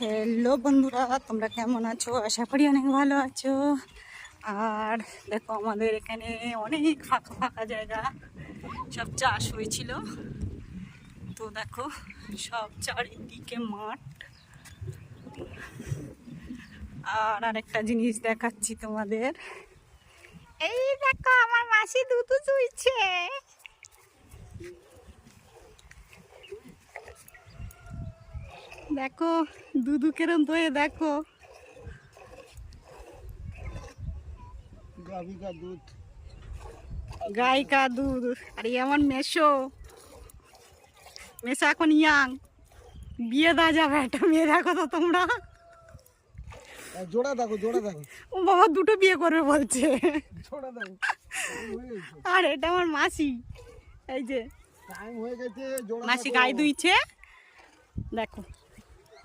Hello বন্ধুরা, তোমরা কেমন আছো? আশা করি অনেক ভালো আছো। আর দেখো, আমাদের এখানে অনেক ফাঁকা ফাঁকা জায়গা, সব চাষ হয়েছিল। তো দেখো, সব চারিদিকে মাঠ। আর আরেকটা জিনিস দেখাচ্ছি তোমাদের। এই দেখো, আমার মাসি দুধ চুইছে। দেখো দুধু কেরম দয়ে, দেখো গাই কা দুধ। আর এই আমার মেশো এখন ইয়াং, বিয়ে দেওয়া যাবে একটা মেয়ে। দেখো তো তোমরা, জোড়া দেখো, জোড়া দেখো। ও বাবা, দুটো বিয়ে করবে বলছে। জোড়া দেখো। আর এটা আমার মাসি, এই যে টাইম হয়ে গেছে, জোড়া মাসি গাই দুইছে, দেখো।